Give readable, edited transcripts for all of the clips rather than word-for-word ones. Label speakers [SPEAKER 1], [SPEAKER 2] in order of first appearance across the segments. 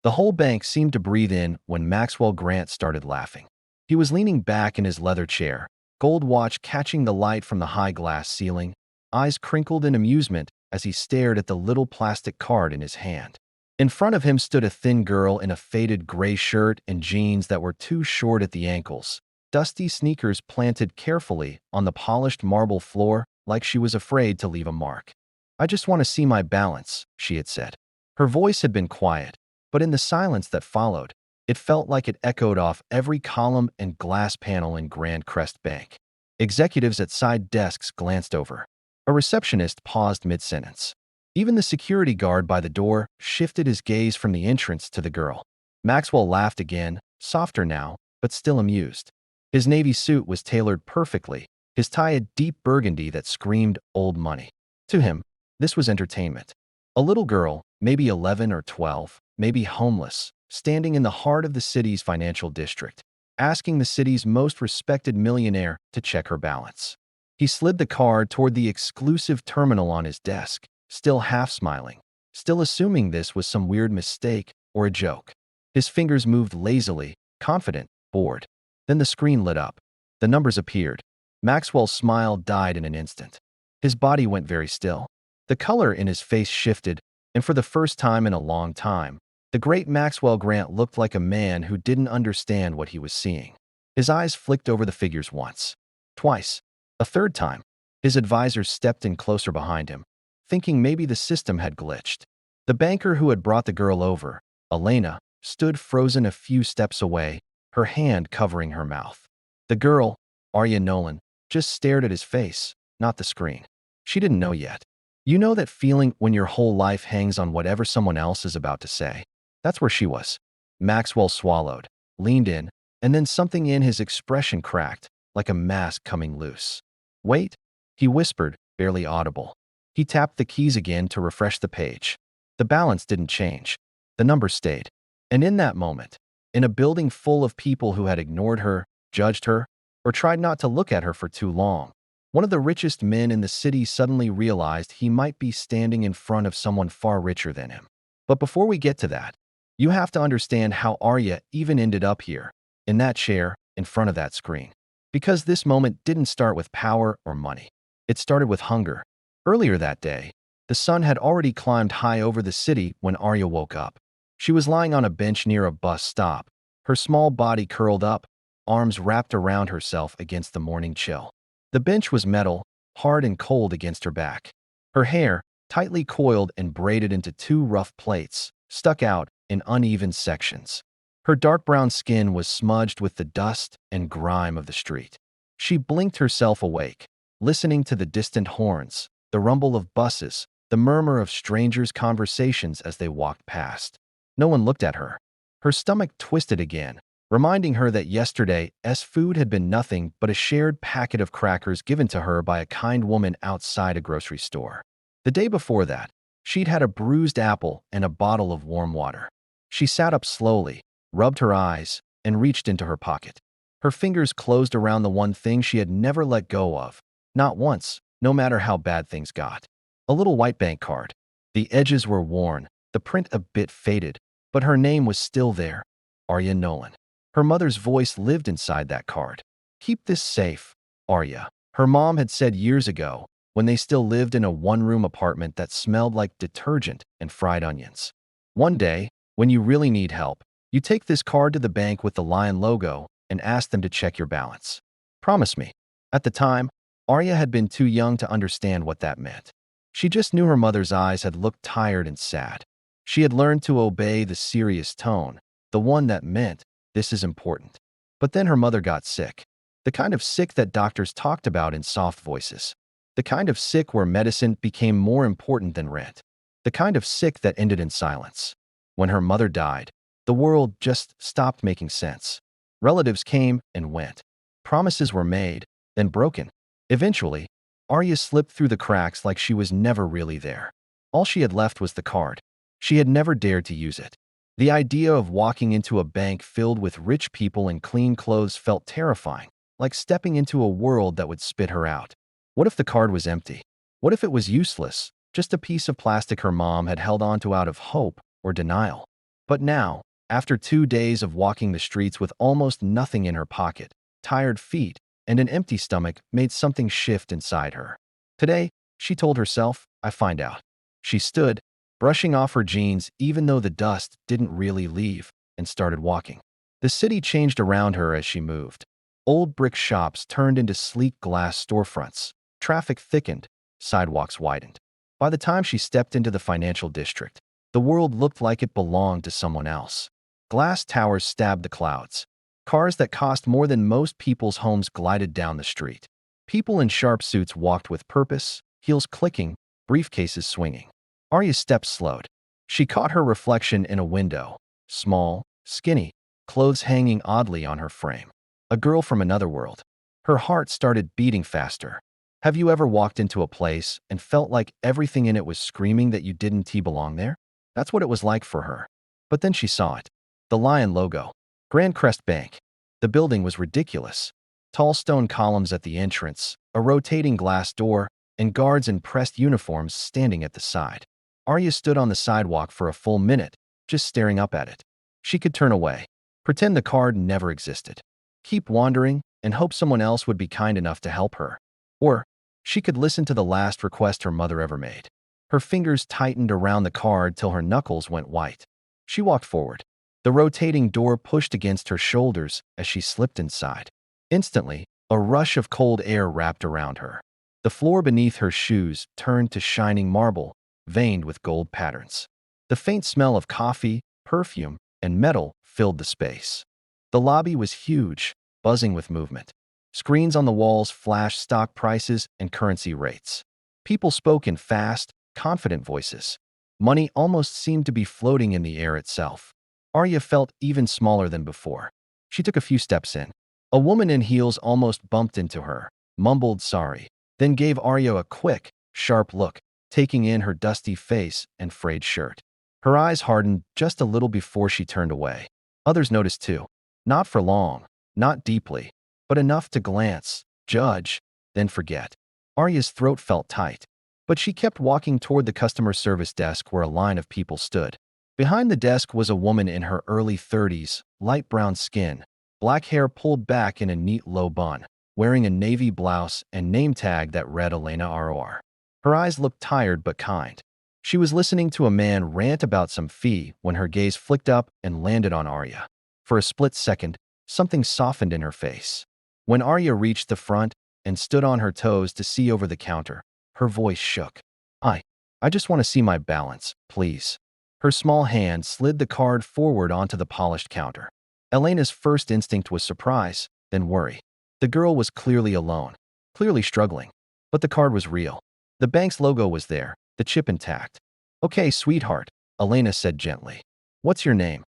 [SPEAKER 1] The whole bank seemed to breathe in when Maxwell Grant started laughing. He was leaning back in his leather chair, gold watch catching the light from the high glass ceiling, eyes crinkled in amusement as he stared at the little plastic card in his hand. In front of him stood a thin girl in a faded gray shirt and jeans that were too short at the ankles, dusty sneakers planted carefully on the polished marble floor like she was afraid to leave a mark. "I just want to see my balance," she had said. Her voice had been quiet, but in the silence that followed, it felt like it echoed off every column and glass panel in Grand Crest Bank. Executives at side desks glanced over. A receptionist paused mid-sentence. Even the security guard by the door shifted his gaze from the entrance to the girl. Maxwell laughed again, softer now, but still amused. His navy suit was tailored perfectly, his tie a deep burgundy that screamed old money. To him, this was entertainment. A little girl, maybe 11 or 12, maybe homeless, standing in the heart of the city's financial district, asking the city's most respected millionaire to check her balance. He slid the card toward the exclusive terminal on his desk, still half smiling, still assuming this was some weird mistake or a joke. His fingers moved lazily, confident, bored. Then the screen lit up. The numbers appeared. Maxwell's smile died in an instant. His body went very still. The color in his face shifted, and for the first time in a long time, the great Maxwell Grant looked like a man who didn't understand what he was seeing. His eyes flicked over the figures once, twice, a third time. His advisors stepped in closer behind him, thinking maybe the system had glitched. The banker who had brought the girl over, Elena, stood frozen a few steps away, her hand covering her mouth. The girl, Arya Nolan, just stared at his face, not the screen. She didn't know yet. You know that feeling when your whole life hangs on whatever someone else is about to say? That's where she was. Maxwell swallowed, leaned in, and then something in his expression cracked, like a mask coming loose. "Wait," he whispered, barely audible. He tapped the keys again to refresh the page. The balance didn't change. The numbers stayed. And in that moment, in a building full of people who had ignored her, judged her, or tried not to look at her for too long, one of the richest men in the city suddenly realized he might be standing in front of someone far richer than him. But before we get to that, you have to understand how Arya even ended up here, in that chair, in front of that screen. Because this moment didn't start with power or money. It started with hunger. Earlier that day, the sun had already climbed high over the city when Arya woke up. She was lying on a bench near a bus stop, her small body curled up, arms wrapped around herself against the morning chill. The bench was metal, hard and cold against her back. Her hair, tightly coiled and braided into two rough plaits, stuck out in uneven sections. Her dark brown skin was smudged with the dust and grime of the street. She blinked herself awake, listening to the distant horns, the rumble of buses, the murmur of strangers' conversations as they walked past. No one looked at her. Her stomach twisted again, reminding her that yesterday's food had been nothing but a shared packet of crackers given to her by a kind woman outside a grocery store. The day before that, she'd had a bruised apple and a bottle of warm water. She sat up slowly, rubbed her eyes, and reached into her pocket. Her fingers closed around the one thing she had never let go of, not once, no matter how bad things got. A little white bank card. The edges were worn, the print a bit faded, but her name was still there, Arya Nolan. Her mother's voice lived inside that card. "Keep this safe, Arya," her mom had said years ago, when they still lived in a one-room apartment that smelled like detergent and fried onions. "One day, when you really need help, you take this card to the bank with the lion logo and ask them to check your balance. Promise me." At the time, Arya had been too young to understand what that meant. She just knew her mother's eyes had looked tired and sad. She had learned to obey the serious tone, the one that meant, "This is important." But then her mother got sick. The kind of sick that doctors talked about in soft voices. The kind of sick where medicine became more important than rent. The kind of sick that ended in silence. When her mother died, the world just stopped making sense. Relatives came and went. Promises were made, then broken. Eventually, Arya slipped through the cracks like she was never really there. All she had left was the card. She had never dared to use it. The idea of walking into a bank filled with rich people in clean clothes felt terrifying, like stepping into a world that would spit her out. What if the card was empty? What if it was useless, just a piece of plastic her mom had held onto out of hope or denial? But now, after 2 days of walking the streets with almost nothing in her pocket, tired feet, and an empty stomach made something shift inside her. Today, she told herself, I find out. She stood, brushing off her jeans even though the dust didn't really leave, and started walking. The city changed around her as she moved. Old brick shops turned into sleek glass storefronts. Traffic thickened, sidewalks widened. By the time she stepped into the financial district, the world looked like it belonged to someone else. Glass towers stabbed the clouds. Cars that cost more than most people's homes glided down the street. People in sharp suits walked with purpose, heels clicking, briefcases swinging. Arya's steps slowed. She caught her reflection in a window. Small, skinny, clothes hanging oddly on her frame. A girl from another world. Her heart started beating faster. Have you ever walked into a place and felt like everything in it was screaming that you didn't belong there? That's what it was like for her. But then she saw it. The lion logo. Grand Crest Bank. The building was ridiculous. Tall stone columns at the entrance, a rotating glass door, and guards in pressed uniforms standing at the side. Arya stood on the sidewalk for a full minute, just staring up at it. She could turn away, pretend the card never existed, keep wandering, and hope someone else would be kind enough to help her. Or she could listen to the last request her mother ever made. Her fingers tightened around the card till her knuckles went white. She walked forward. The rotating door pushed against her shoulders as she slipped inside. Instantly, a rush of cold air wrapped around her. The floor beneath her shoes turned to shining marble, veined with gold patterns. The faint smell of coffee, perfume, and metal filled the space. The lobby was huge, buzzing with movement. Screens on the walls flashed stock prices and currency rates. People spoke in fast, confident voices. Money almost seemed to be floating in the air itself. Arya felt even smaller than before. She took a few steps in. A woman in heels almost bumped into her, mumbled sorry, then gave Arya a quick, sharp look, taking in her dusty face and frayed shirt. Her eyes hardened just a little before she turned away. Others noticed too. Not for long, not deeply, but enough to glance, judge, then forget. Arya's throat felt tight, but she kept walking toward the customer service desk where a line of people stood. Behind the desk was a woman in her early 30s, light brown skin, black hair pulled back in a neat low bun, wearing a navy blouse and name tag that read Elena ROR. Her eyes looked tired but kind. She was listening to a man rant about some fee when her gaze flicked up and landed on Arya. For a split second, something softened in her face. When Arya reached the front and stood on her toes to see over the counter, her voice shook. I just want to see my balance, please." Her small hand slid the card forward onto the polished counter. Elena's first instinct was surprise, then worry. The girl was clearly alone, clearly struggling. But the card was real. The bank's logo was there, the chip intact. "Okay, sweetheart," Elena said gently. "What's your name?"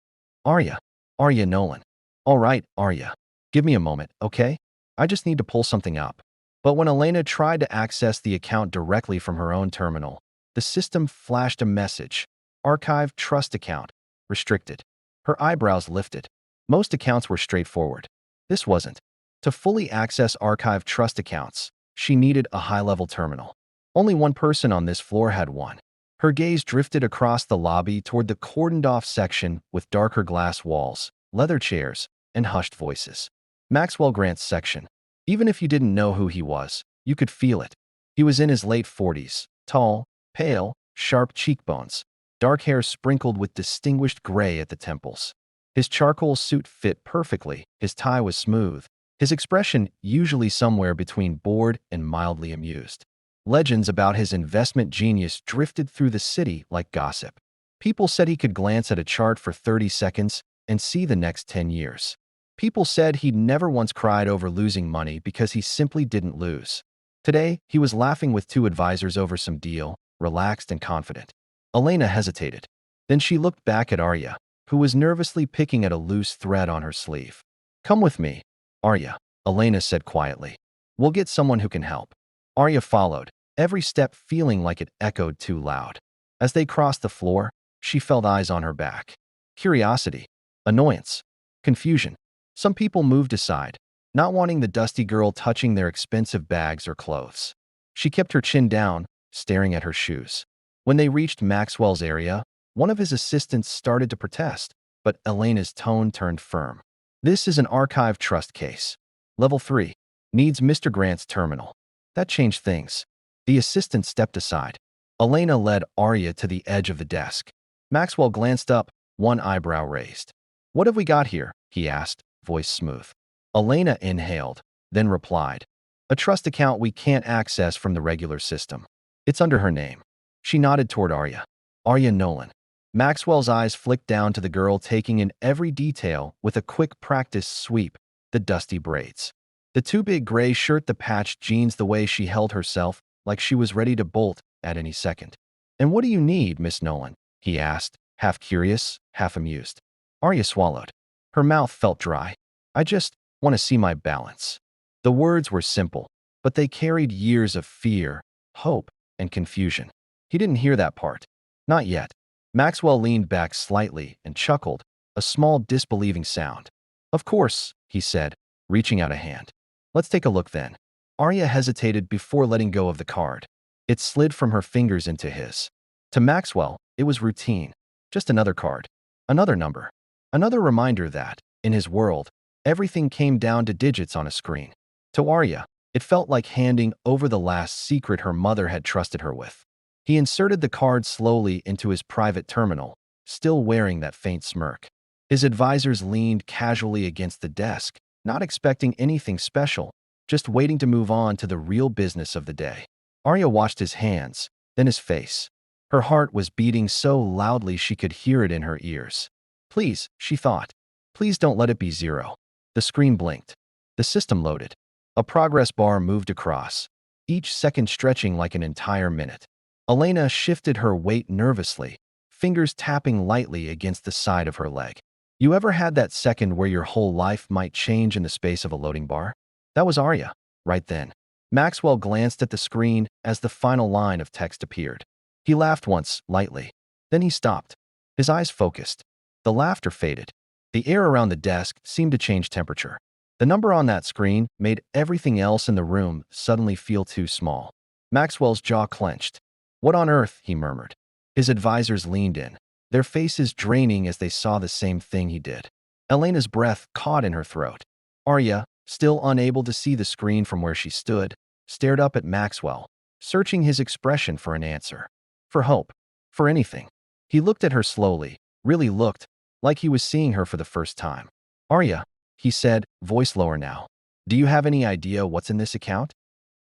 [SPEAKER 1] "Arya. Arya Nolan." "All right, Arya. Give me a moment, okay? I just need to pull something up." But when Elena tried to access the account directly from her own terminal, the system flashed a message. Archive trust account. Restricted. Her eyebrows lifted. Most accounts were straightforward. This wasn't. To fully access archive trust accounts, she needed a high-level terminal. Only one person on this floor had one. Her gaze drifted across the lobby toward the cordoned-off section with darker glass walls, leather chairs, and hushed voices. Maxwell Grant's section. Even if you didn't know who he was, you could feel it. He was in his late 40s, tall, pale, sharp cheekbones, dark hair sprinkled with distinguished gray at the temples. His charcoal suit fit perfectly, his tie was smooth, his expression usually somewhere between bored and mildly amused. Legends about his investment genius drifted through the city like gossip. People said he could glance at a chart for 30 seconds and see the next 10 years. People said he'd never once cried over losing money because he simply didn't lose. Today, he was laughing with two advisors over some deal, relaxed and confident. Elena hesitated. Then she looked back at Arya, who was nervously picking at a loose thread on her sleeve. "Come with me, Arya," Elena said quietly. "We'll get someone who can help." Arya followed, every step feeling like it echoed too loud. As they crossed the floor, she felt eyes on her back. Curiosity, annoyance, confusion. Some people moved aside, not wanting the dusty girl touching their expensive bags or clothes. She kept her chin down, staring at her shoes. When they reached Maxwell's area, One of his assistants started to protest, but Elena's tone turned firm. This is an archive trust case. Level 3. Needs Mr. Grant's terminal. That changed things. The assistant stepped aside. Elena led Arya to the edge of the desk. Maxwell glanced up, one eyebrow raised. "What have we got here?" he asked, voice smooth. Elena inhaled, then replied, "A trust account we can't access from the regular system. It's under her name." She nodded toward Arya. "Arya Nolan." Maxwell's eyes flicked down to the girl, taking in every detail with a quick practice sweep, the dusty braids, the too big gray shirt, the patched jeans, the way she held herself like she was ready to bolt at any second. "And what do you need, Miss Nolan?" he asked, half curious, half amused. Arya swallowed. Her mouth felt dry. "I just want to see my balance." The words were simple, but they carried years of fear, hope, and confusion. He didn't hear that part. Not yet. Maxwell leaned back slightly and chuckled, a small disbelieving sound. "Of course," he said, reaching out a hand. "Let's take a look then." Arya hesitated before letting go of the card. It slid from her fingers into his. To Maxwell, it was routine. Just another card. Another number. Another reminder that, in his world, everything came down to digits on a screen. To Arya, it felt like handing over the last secret her mother had trusted her with. He inserted the card slowly into his private terminal, still wearing that faint smirk. His advisors leaned casually against the desk, not expecting anything special, just waiting to move on to the real business of the day. Arya watched his hands, then his face. Her heart was beating so loudly she could hear it in her ears. "Please," she thought. "Please don't let it be 0. The screen blinked. The system loaded. A progress bar moved across, each second stretching like an entire minute. Elena shifted her weight nervously, fingers tapping lightly against the side of her leg. You ever had that second where your whole life might change in the space of a loading bar? That was Arya, right then. Maxwell glanced at the screen as the final line of text appeared. He laughed once, lightly. Then he stopped. His eyes focused. The laughter faded. The air around the desk seemed to change temperature. The number on that screen made everything else in the room suddenly feel too small. Maxwell's jaw clenched. "What on earth?" he murmured. His advisors leaned in, their faces draining as they saw the same thing he did. Elena's breath caught in her throat. Arya, still unable to see the screen from where she stood, stared up at Maxwell, searching his expression for an answer. For hope. For anything. He looked at her slowly, really looked, like he was seeing her for the first time. "Arya," he said, voice lower now. "Do you have any idea what's in this account?"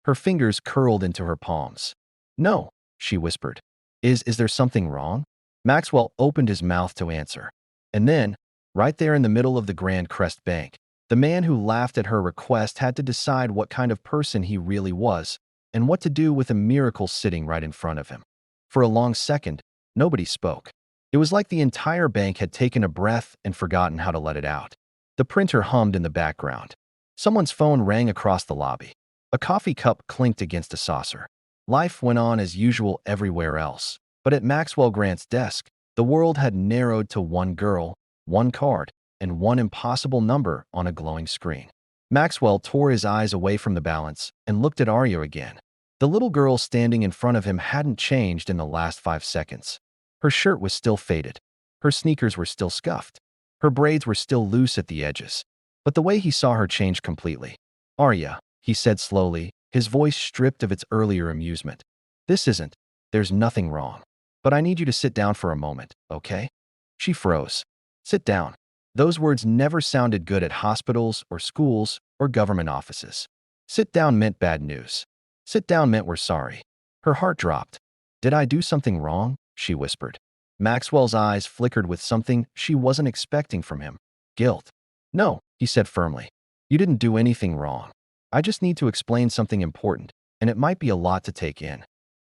[SPEAKER 1] Her fingers curled into her palms. "No," she whispered. Is there something wrong?" Maxwell opened his mouth to answer. And then, right there in the middle of the Grand Crest Bank, the man who laughed at her request had to decide what kind of person he really was and what to do with a miracle sitting right in front of him. For a long second, nobody spoke. It was like the entire bank had taken a breath and forgotten how to let it out. The printer hummed in the background. Someone's phone rang across the lobby. A coffee cup clinked against a saucer. Life went on as usual everywhere else. But at Maxwell Grant's desk, the world had narrowed to one girl, one card, and one impossible number on a glowing screen. Maxwell tore his eyes away from the balance and looked at Arya again. The little girl standing in front of him hadn't changed in the last 5 seconds. Her shirt was still faded. Her sneakers were still scuffed. Her braids were still loose at the edges. But the way he saw her changed completely. "Arya," he said slowly, his voice stripped of its earlier amusement. There's nothing wrong. But I need you to sit down for a moment, okay?" She froze. Sit down. Those words never sounded good at hospitals or schools or government offices. Sit down meant bad news. Sit down meant we're sorry. Her heart dropped. "Did I do something wrong?" she whispered. Maxwell's eyes flickered with something she wasn't expecting from him. Guilt. "No," he said firmly. "You didn't do anything wrong. I just need to explain something important, and it might be a lot to take in."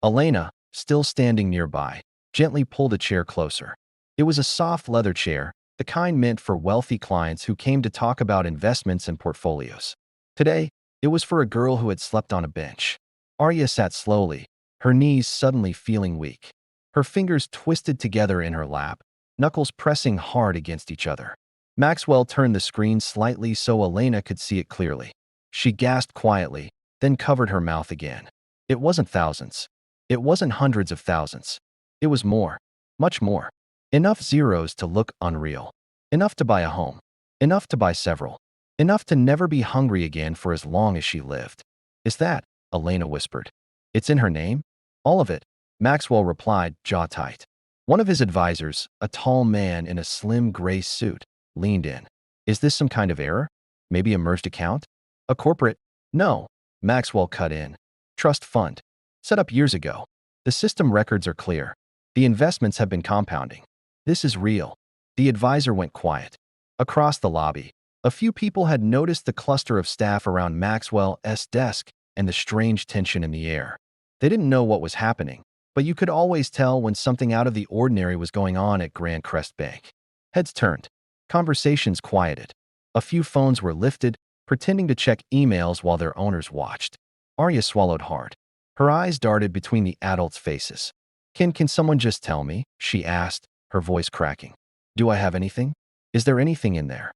[SPEAKER 1] Elena, still standing nearby, gently pulled a chair closer. It was a soft leather chair, the kind meant for wealthy clients who came to talk about investments and portfolios. Today, it was for a girl who had slept on a bench. Arya sat slowly, her knees suddenly feeling weak. Her fingers twisted together in her lap, knuckles pressing hard against each other. Maxwell turned the screen slightly so Elena could see it clearly. She gasped quietly, then covered her mouth again. It wasn't thousands. It wasn't hundreds of thousands. It was more. Much more. Enough zeros to look unreal. Enough to buy a home. Enough to buy several. Enough to never be hungry again for as long as she lived. Is that? Elena whispered. It's in her name? All of it, Maxwell replied, jaw tight. One of his advisors, a tall man in a slim gray suit, leaned in. Is this some kind of error? Maybe a merged account? A corporate? No, Maxwell cut in. Trust fund. Set up years ago. The system records are clear. The investments have been compounding. This is real. The advisor went quiet. Across the lobby, a few people had noticed the cluster of staff around Maxwell's desk and the strange tension in the air. They didn't know what was happening, but you could always tell when something out of the ordinary was going on at Grand Crest Bank. Heads turned. Conversations quieted. A few phones were lifted, pretending to check emails while their owners watched. Arya swallowed hard. Her eyes darted between the adults' faces. Can someone just tell me?" she asked, her voice cracking. "Do I have anything? Is there anything in there?"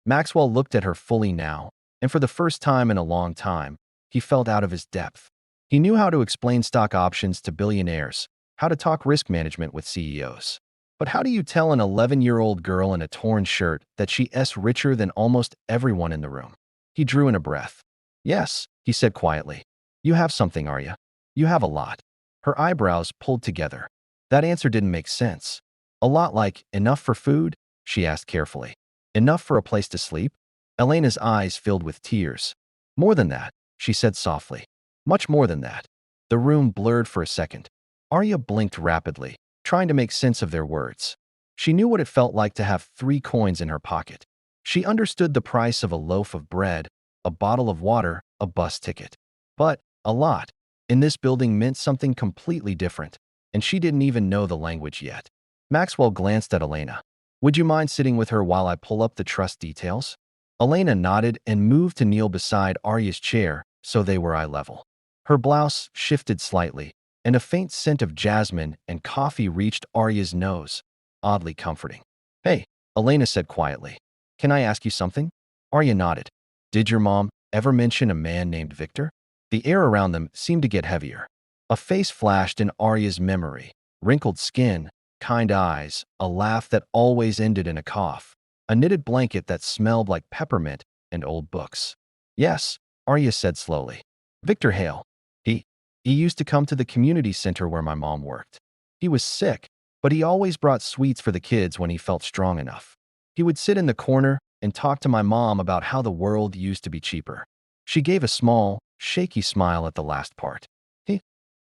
[SPEAKER 1] Maxwell looked at her fully now, and for the first time in a long time, he felt out of his depth. He knew how to explain stock options to billionaires, how to talk risk management with CEOs. But how do you tell an 11-year-old girl in a torn shirt that she's richer than almost everyone in the room? He drew in a breath. "Yes," he said quietly. "You have something, Arya. You have a lot." Her eyebrows pulled together. That answer didn't make sense. "A lot like, enough for food?" she asked carefully. "Enough for a place to sleep?" Elena's eyes filled with tears. "More than that," she said softly. "Much more than that." The room blurred for a second. Arya blinked rapidly, trying to make sense of their words. She knew what it felt like to have 3 coins in her pocket. She understood the price of a loaf of bread, a bottle of water, a bus ticket. But a lot in this building meant something completely different, and she didn't even know the language yet. Maxwell glanced at Elena. "Would you mind sitting with her while I pull up the trust details?" Elena nodded and moved to kneel beside Arya's chair so they were eye level. Her blouse shifted slightly, and a faint scent of jasmine and coffee reached Arya's nose, oddly comforting. "Hey," Elena said quietly. "Can I ask you something?" Arya nodded. "Did your mom ever mention a man named Victor?" The air around them seemed to get heavier. A face flashed in Arya's memory. Wrinkled skin, kind eyes, a laugh that always ended in a cough, a knitted blanket that smelled like peppermint and old books. "Yes," Arya said slowly. "Victor Hale. He used to come to the community center where my mom worked. He was sick, but he always brought sweets for the kids when he felt strong enough. He would sit in the corner and talk to my mom about how the world used to be cheaper." She gave a small, shaky smile at the last part.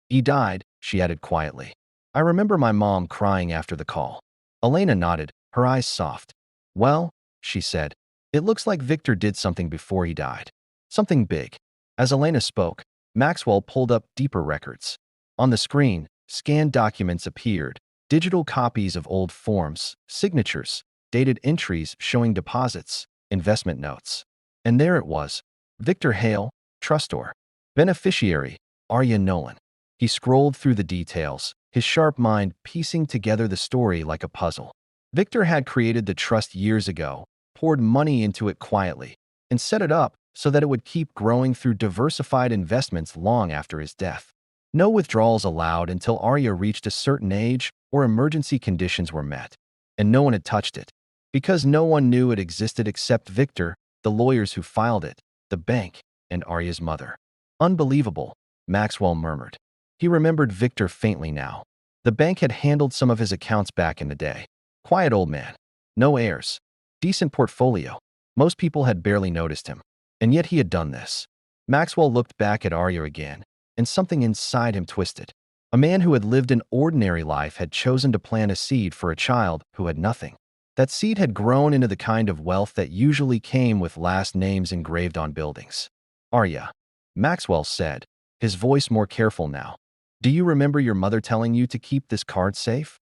[SPEAKER 1] He died," she added quietly. "I remember my mom crying after the call." Elena nodded, her eyes soft. "Well," she said, "it looks like Victor did something before he died. Something big." As Elena spoke, Maxwell pulled up deeper records. On the screen, scanned documents appeared, digital copies of old forms, signatures, dated entries showing deposits, investment notes. And there it was, Victor Hale, trustor. Beneficiary, Arya Nolan. He scrolled through the details, his sharp mind piecing together the story like a puzzle. Victor had created the trust years ago, poured money into it quietly, and set it up so that it would keep growing through diversified investments long after his death. No withdrawals allowed until Arya reached a certain age or emergency conditions were met. And no one had touched it. Because no one knew it existed except Victor, the lawyers who filed it, the bank, and Arya's mother. "Unbelievable," Maxwell murmured. He remembered Victor faintly now. The bank had handled some of his accounts back in the day. Quiet old man. No heirs. Decent portfolio. Most people had barely noticed him. And yet he had done this. Maxwell looked back at Arya again, and something inside him twisted. A man who had lived an ordinary life had chosen to plant a seed for a child who had nothing. That seed had grown into the kind of wealth that usually came with last names engraved on buildings. "Arya," Maxwell said, his voice more careful now. "Do you remember your mother telling you to keep this card safe?"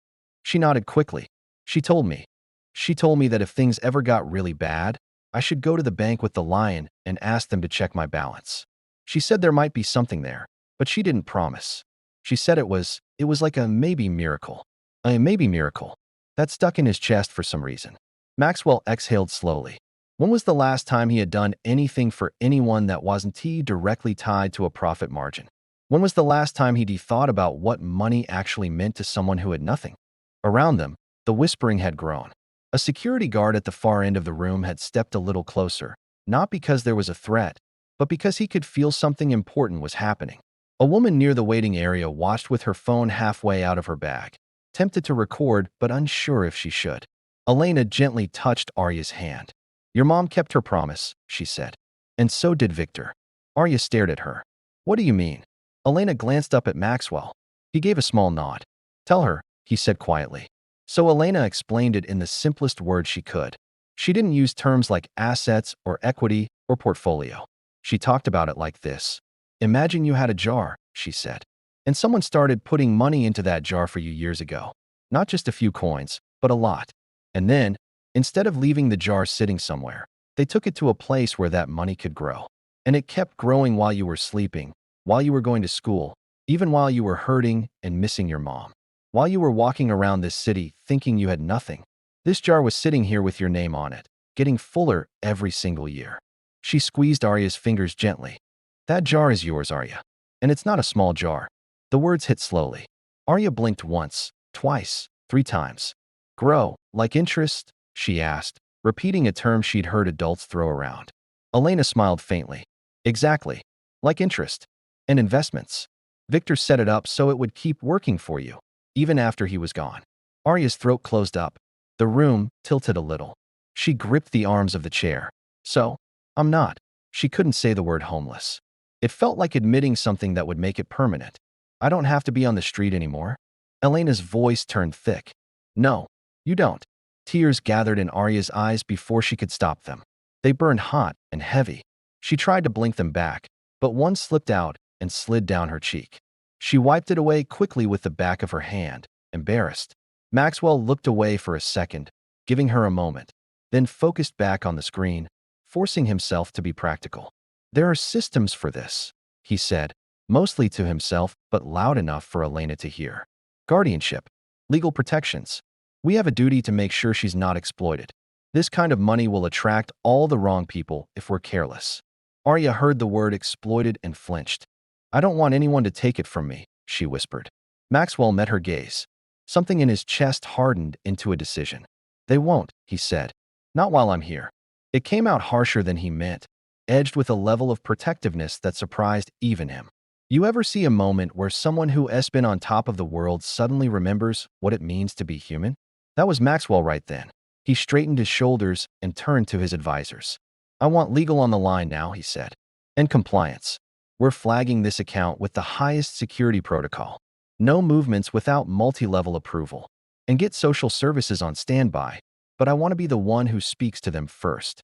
[SPEAKER 1] She nodded quickly. She told me that if things ever got really bad, I should go to the bank with the lion and ask them to check my balance. She said there might be something there, but she didn't promise. She said it was like a maybe miracle. A maybe miracle. That stuck in his chest for some reason. Maxwell exhaled slowly. When was the last time he had done anything for anyone that wasn't directly tied to a profit margin? When was the last time he'd thought about what money actually meant to someone who had nothing? Around them, The whispering had grown. A security guard at the far end of the room had stepped a little closer, not because there was a threat, but because he could feel something important was happening. A woman near the waiting area watched with her phone halfway out of her bag, tempted to record but unsure if she should. Elena gently touched Arya's hand. "Your mom kept her promise," she said. "And so did Victor." Arya stared at her. "What do you mean?" Elena glanced up at Maxwell. He gave a small nod. "Tell her," he said quietly. So Elena explained it in the simplest words she could. She didn't use terms like assets or equity or portfolio. She talked about it like this. "Imagine you had a jar," she said, "and someone started putting money into that jar for you years ago. Not just a few coins, but a lot. And then, instead of leaving the jar sitting somewhere, they took it to a place where that money could grow. And it kept growing while you were sleeping, while you were going to school, even while you were hurting and missing your mom. While you were walking around this city thinking you had nothing, this jar was sitting here with your name on it, getting fuller every single year." She squeezed Arya's fingers gently. "That jar is yours, Arya. And it's not a small jar." The words hit slowly. Arya blinked once, twice, 3 times. "Grow, like interest?" she asked, repeating a term she'd heard adults throw around. Elena smiled faintly. "Exactly. Like interest. And investments. Victor set it up so it would keep working for you, even after he was gone." Arya's throat closed up. The room tilted a little. She gripped the arms of the chair. "So, I'm not." She couldn't say the word homeless. It felt like admitting something that would make it permanent. "I don't have to be on the street anymore." Elena's voice turned thick. "No, you don't." Tears gathered in Arya's eyes before she could stop them. They burned hot and heavy. She tried to blink them back, but one slipped out and slid down her cheek. She wiped it away quickly with the back of her hand, embarrassed. Maxwell looked away for a second, giving her a moment, then focused back on the screen, forcing himself to be practical. "There are systems for this," he said, mostly to himself but loud enough for Elena to hear. "Guardianship. Legal protections. We have a duty to make sure she's not exploited. This kind of money will attract all the wrong people if we're careless." Arya heard the word exploited and flinched. "I don't want anyone to take it from me," she whispered. Maxwell met her gaze. Something in his chest hardened into a decision. "They won't," he said. "Not while I'm here." It came out harsher than he meant, edged with a level of protectiveness that surprised even him. You ever see a moment where someone who has been on top of the world suddenly remembers what it means to be human? That was Maxwell right then. He straightened his shoulders and turned to his advisors. "I want legal on the line now," he said. "And compliance. We're flagging this account with the highest security protocol. No movements without multi-level approval. And get social services on standby, but I want to be the one who speaks to them first."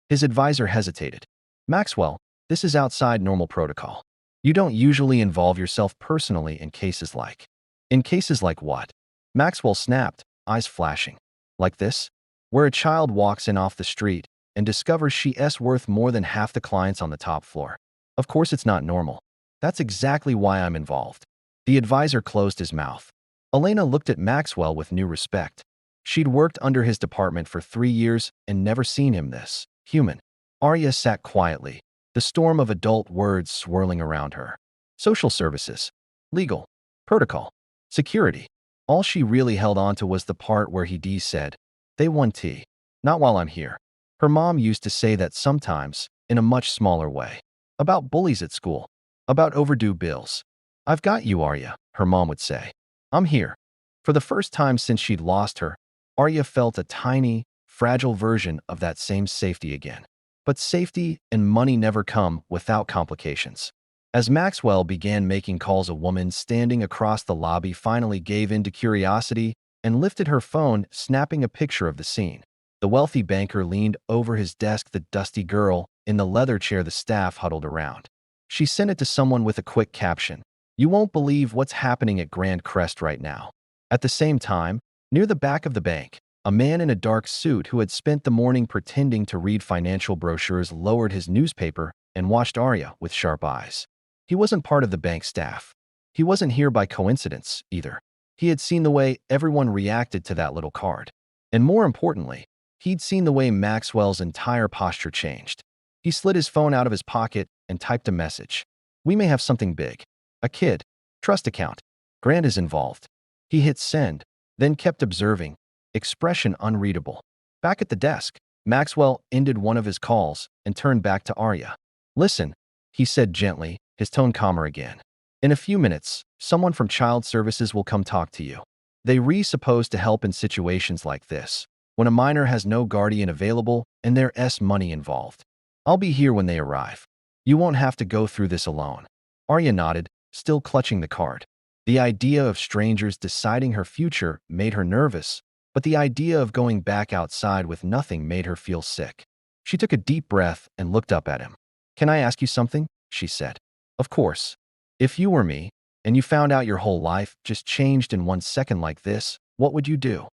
[SPEAKER 1] His advisor hesitated. "Maxwell, this is outside normal protocol. You don't usually involve yourself personally in cases like..." "In cases like what?" Maxwell snapped, eyes flashing. "Like this? Where a child walks in off the street and discovers she's worth more than half the clients on the top floor. Of course it's not normal. That's exactly why I'm involved." The advisor closed his mouth. Elena looked at Maxwell with new respect. She'd worked under his department for 3 years and never seen him this human. Arya sat quietly, the storm of adult words swirling around her. Social services, legal, protocol, security. All she really held on to was the part where he said, "They won tea. Not while I'm here." Her mom used to say that sometimes, in a much smaller way. About bullies at school. About overdue bills. "I've got you, Arya," her mom would say. "I'm here." For the first time since she'd lost her, Arya felt a tiny, fragile version of that same safety again. But safety and money never come without complications. As Maxwell began making calls, a woman standing across the lobby finally gave in to curiosity and lifted her phone, snapping a picture of the scene. The wealthy banker leaned over his desk, the dusty girl in the leather chair, the staff huddled around. She sent it to someone with a quick caption. "You won't believe what's happening at Grand Crest right now." At the same time, near the back of the bank, a man in a dark suit who had spent the morning pretending to read financial brochures lowered his newspaper and watched Arya with sharp eyes. He wasn't part of the bank staff. He wasn't here by coincidence, either. He had seen the way everyone reacted to that little card. And more importantly, he'd seen the way Maxwell's entire posture changed. He slid his phone out of his pocket and typed a message. "We may have something big. A kid. Trust account. Grant is involved." He hit send, then kept observing, expression unreadable. Back at the desk, Maxwell ended one of his calls and turned back to Arya. "Listen," he said gently, his tone calmer again. "In a few minutes, someone from child services will come talk to you. They're supposed to help in situations like this, when a minor has no guardian available and there's money involved. I'll be here when they arrive. You won't have to go through this alone." Arya nodded, still clutching the card. The idea of strangers deciding her future made her nervous, but the idea of going back outside with nothing made her feel sick. She took a deep breath and looked up at him. "Can I ask you something?" she said. "Of course. If you were me, and you found out your whole life just changed in 1 second like this, what would you do?"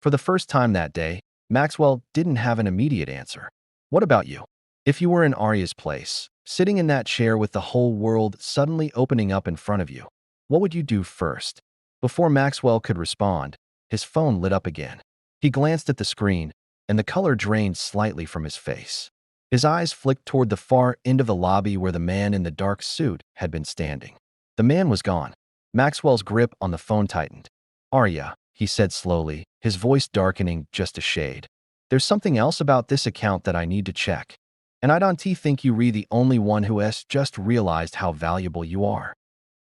[SPEAKER 1] For the first time that day, Maxwell didn't have an immediate answer. "What about you? If you were in Arya's place, sitting in that chair with the whole world suddenly opening up in front of you, what would you do first?" Before Maxwell could respond, his phone lit up again. He glanced at the screen, and the color drained slightly from his face. His eyes flicked toward the far end of the lobby where the man in the dark suit had been standing. The man was gone. Maxwell's grip on the phone tightened. "Arya," he said slowly, his voice darkening just a shade. "There's something else about this account that I need to check. And I don't think you're the only one who has just realized how valuable you are."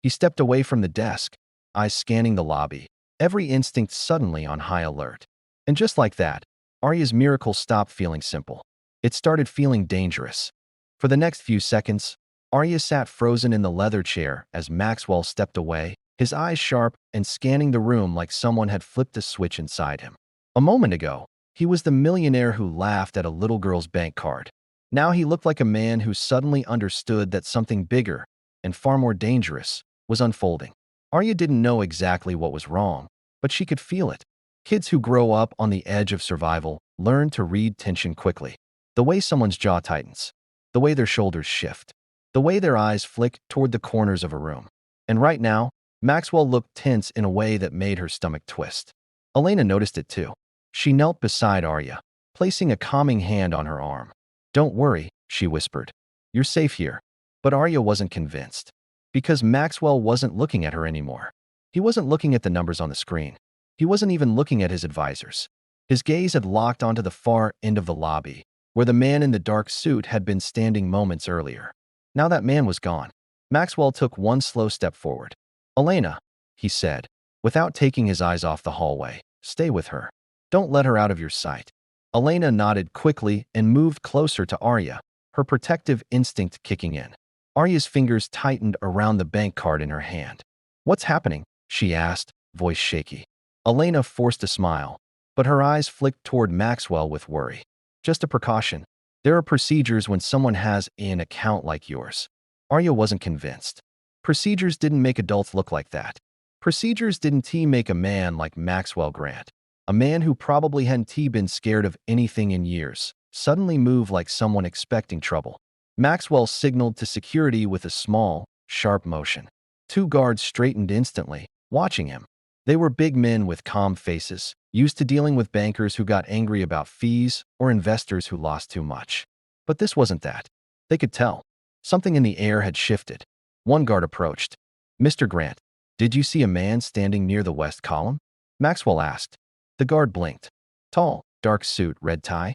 [SPEAKER 1] He stepped away from the desk, eyes scanning the lobby, every instinct suddenly on high alert. And just like that, Arya's miracle stopped feeling simple. It started feeling dangerous. For the next few seconds, Arya sat frozen in the leather chair as Maxwell stepped away, his eyes sharp and scanning the room like someone had flipped a switch inside him. A moment ago, he was the millionaire who laughed at a little girl's bank card. Now he looked like a man who suddenly understood that something bigger and far more dangerous was unfolding. Arya didn't know exactly what was wrong, but she could feel it. Kids who grow up on the edge of survival learn to read tension quickly. The way someone's jaw tightens, the way their shoulders shift, the way their eyes flick toward the corners of a room. And right now, Maxwell looked tense in a way that made her stomach twist. Elena noticed it too. She knelt beside Arya, placing a calming hand on her arm. "Don't worry," she whispered. "You're safe here." But Arya wasn't convinced. Because Maxwell wasn't looking at her anymore. He wasn't looking at the numbers on the screen. He wasn't even looking at his advisors. His gaze had locked onto the far end of the lobby, where the man in the dark suit had been standing moments earlier. Now that man was gone. Maxwell took one slow step forward. "Elena," he said, without taking his eyes off the hallway, "stay with her. Don't let her out of your sight." Elena nodded quickly and moved closer to Arya, her protective instinct kicking in. Arya's fingers tightened around the bank card in her hand. "What's happening?" she asked, voice shaky. Elena forced a smile, but her eyes flicked toward Maxwell with worry. "Just a precaution. There are procedures when someone has an account like yours." Arya wasn't convinced. Procedures didn't make adults look like that. Procedures didn't make a man like Maxwell Grant, a man who probably hadn't been scared of anything in years, suddenly move like someone expecting trouble. Maxwell signaled to security with a small, sharp motion. 2 guards straightened instantly, watching him. They were big men with calm faces, used to dealing with bankers who got angry about fees or investors who lost too much. But this wasn't that. They could tell. Something in the air had shifted. One guard approached. "Mr. Grant, did you see a man standing near the west column?" Maxwell asked. The guard blinked. "Tall, dark suit, red tie?"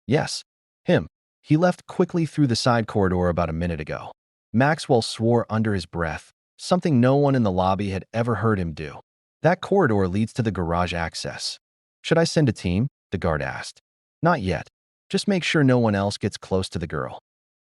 [SPEAKER 1] "Yes. Him. He left quickly through the side corridor about a minute ago." Maxwell swore under his breath, something no one in the lobby had ever heard him do. "That corridor leads to the garage access." "Should I send a team?" the guard asked. "Not yet. Just make sure no one else gets close to the girl."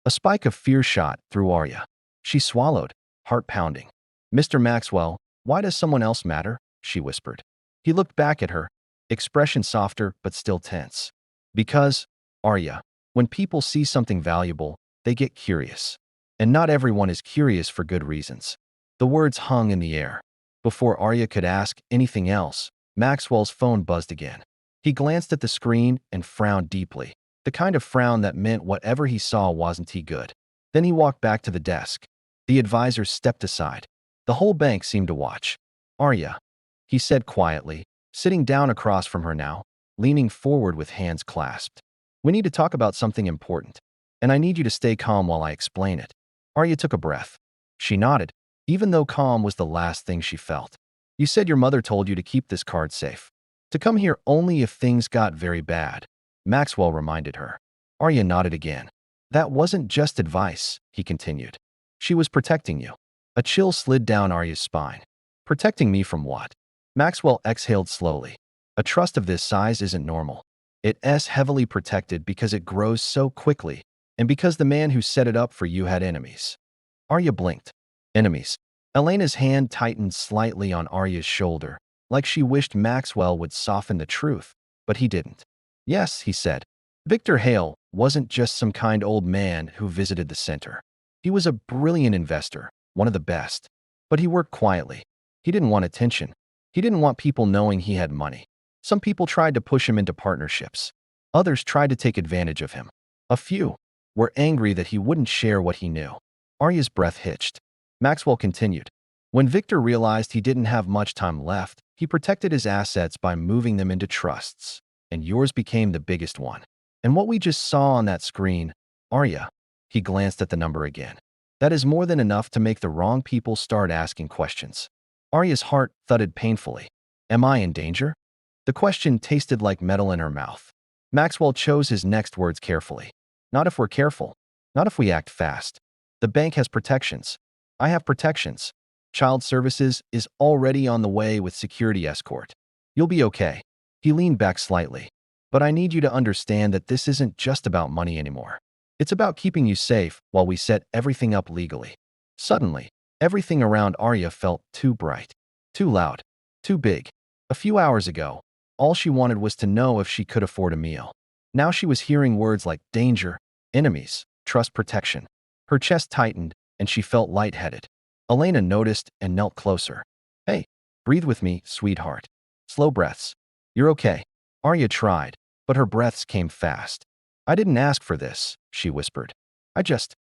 [SPEAKER 1] A spike of fear shot through Arya. She swallowed, heart pounding. "Mr. Maxwell, why does someone else matter?" she whispered. He looked back at her, expression softer but still tense. "Because, Arya, when people see something valuable, they get curious. And not everyone is curious for good reasons." The words hung in the air. Before Arya could ask anything else, Maxwell's phone buzzed again. He glanced at the screen and frowned deeply, the kind of frown that meant whatever he saw wasn't good. Then he walked back to the desk. The advisor stepped aside. The whole bank seemed to watch. "Arya," he said quietly, sitting down across from her now, leaning forward with hands clasped. "We need to talk about something important, and I need you to stay calm while I explain it." Arya took a breath. She nodded, even though calm was the last thing she felt. "You said your mother told you to keep this card safe. To come here only if things got very bad, Maxwell reminded her. Arya nodded again. That wasn't just advice, he continued. She was protecting you. A chill slid down Arya's spine. Protecting me from what? Maxwell exhaled slowly. A trust of this size isn't normal. It's heavily protected because it grows so quickly, and because the man who set it up for you had enemies. Arya blinked. Enemies. Elena's hand tightened slightly on Arya's shoulder, like she wished Maxwell would soften the truth, but he didn't. Yes, he said. Victor Hale wasn't just some kind old man who visited the center. He was a brilliant investor, one of the best. But he worked quietly. He didn't want attention. He didn't want people knowing he had money. Some people tried to push him into partnerships. Others tried to take advantage of him. A few were angry that he wouldn't share what he knew. Arya's breath hitched. Maxwell continued. When Victor realized he didn't have much time left, he protected his assets by moving them into trusts, and yours became the biggest one. And what we just saw on that screen, Arya, he glanced at the number again. That is more than enough to make the wrong people start asking questions. Arya's heart thudded painfully. Am I in danger? The question tasted like metal in her mouth. Maxwell chose his next words carefully. Not if we're careful. Not if we act fast. The bank has protections. I have protections. Child services is already on the way with security escort. You'll be okay. He leaned back slightly. But I need you to understand that this isn't just about money anymore. It's about keeping you safe while we set everything up legally. Suddenly, everything around Arya felt too bright, too loud, too big. A few hours ago, all she wanted was to know if she could afford a meal. Now she was hearing words like danger, enemies, trust, protection. Her chest tightened, and she felt lightheaded. Elena noticed and knelt closer. Hey, breathe with me, sweetheart. Slow breaths. You're okay. Arya tried, but her breaths came fast. I didn't ask for this, she whispered. I just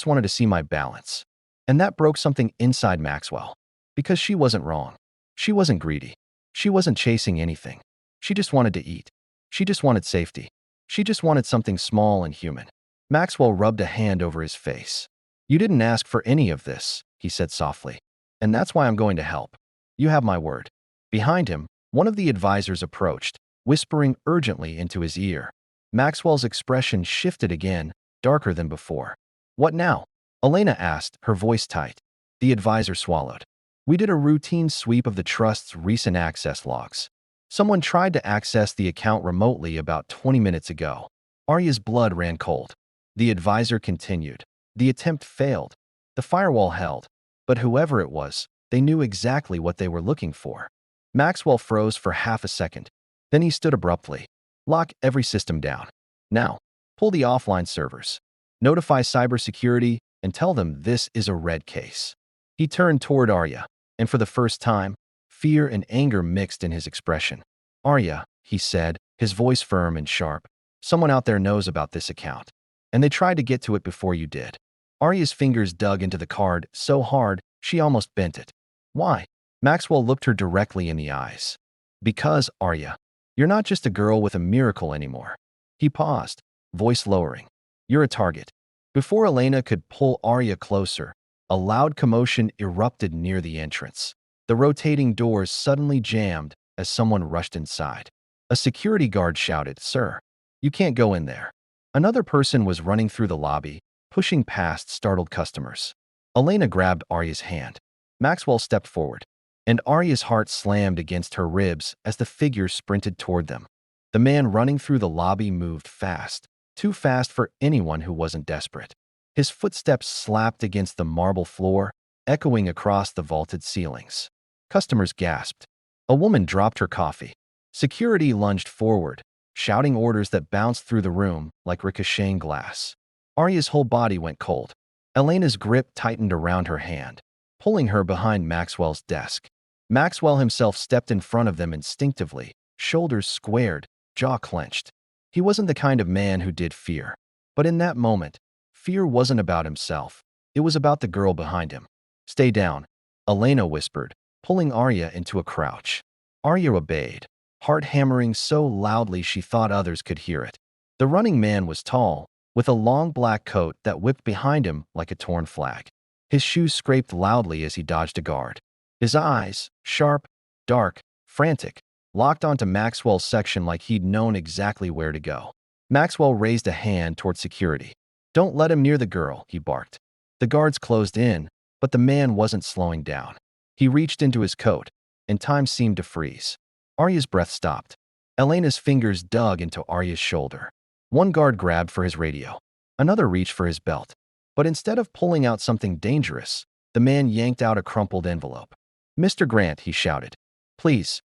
[SPEAKER 1] wanted to see my balance. And that broke something inside Maxwell. Because she wasn't wrong. She wasn't greedy. She wasn't chasing anything. She just wanted to eat. She just wanted safety. She just wanted something small and human. Maxwell rubbed a hand over his face. You didn't ask for any of this, he said softly. And that's why I'm going to help. You have my word. Behind him, one of the advisors approached, whispering urgently into his ear. Maxwell's expression shifted again, darker than before. What now? Elena asked, her voice tight. The advisor swallowed. We did a routine sweep of the trust's recent access logs. Someone tried to access the account remotely about 20 minutes ago. Arya's blood ran cold. The advisor continued. The attempt failed. The firewall held. But whoever it was, they knew exactly what they were looking for. Maxwell froze for half a second. Then he stood abruptly. Lock every system down. Now, pull the offline servers. Notify cybersecurity and tell them this is a red case. He turned toward Arya, and for the first time, fear and anger mixed in his expression. Arya, he said, his voice firm and sharp, someone out there knows about this account, and they tried to get to it before you did. Arya's fingers dug into the card so hard she almost bent it. Why? Maxwell looked her directly in the eyes. Because, Arya, you're not just a girl with a miracle anymore. He paused, voice lowering. You're a target. Before Elena could pull Arya closer, a loud commotion erupted near the entrance. The rotating doors suddenly jammed as someone rushed inside. A security guard shouted, Sir, you can't go in there. Another person was running through the lobby, pushing past startled customers. Elena grabbed Arya's hand. Maxwell stepped forward, and Arya's heart slammed against her ribs as the figure sprinted toward them. The man running through the lobby moved fast, too fast for anyone who wasn't desperate. His footsteps slapped against the marble floor, echoing across the vaulted ceilings. Customers gasped. A woman dropped her coffee. Security lunged forward, shouting orders that bounced through the room like ricocheting glass. Arya's whole body went cold. Elena's grip tightened around her hand, pulling her behind Maxwell's desk. Maxwell himself stepped in front of them instinctively, shoulders squared, jaw clenched. He wasn't the kind of man who did fear. But in that moment, fear wasn't about himself. It was about the girl behind him. Stay down, Elena whispered, pulling Arya into a crouch. Arya obeyed, heart hammering so loudly she thought others could hear it. The running man was tall, with a long black coat that whipped behind him like a torn flag. His shoes scraped loudly as he dodged a guard. His eyes, sharp, dark, frantic, locked onto Maxwell's section like he'd known exactly where to go. Maxwell raised a hand toward security. "Don't let him near the girl," he barked. The guards closed in, but the man wasn't slowing down. He reached into his coat, and time seemed to freeze. Arya's breath stopped. Elena's fingers dug into Arya's shoulder. One guard grabbed for his radio. Another reached for his belt. But instead of pulling out something dangerous, the man yanked out a crumpled envelope. "Mr. Grant," he shouted. Please,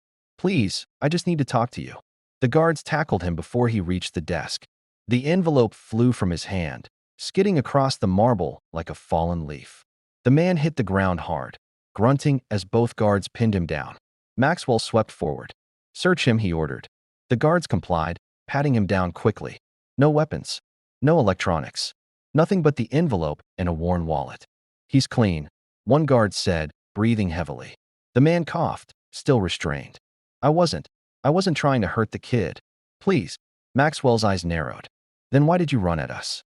[SPEAKER 1] I just need to talk to you." The guards tackled him before he reached the desk. The envelope flew from his hand, skidding across the marble like a fallen leaf. The man hit the ground hard, grunting as both guards pinned him down. Maxwell swept forward. "Search him," he ordered. The guards complied, patting him down quickly. No weapons, no electronics, nothing but the envelope and a worn wallet. "He's clean," one guard said, breathing heavily. The man coughed, still restrained. I wasn't trying to hurt the kid. Please." Maxwell's eyes narrowed. "Then why did you run at us?"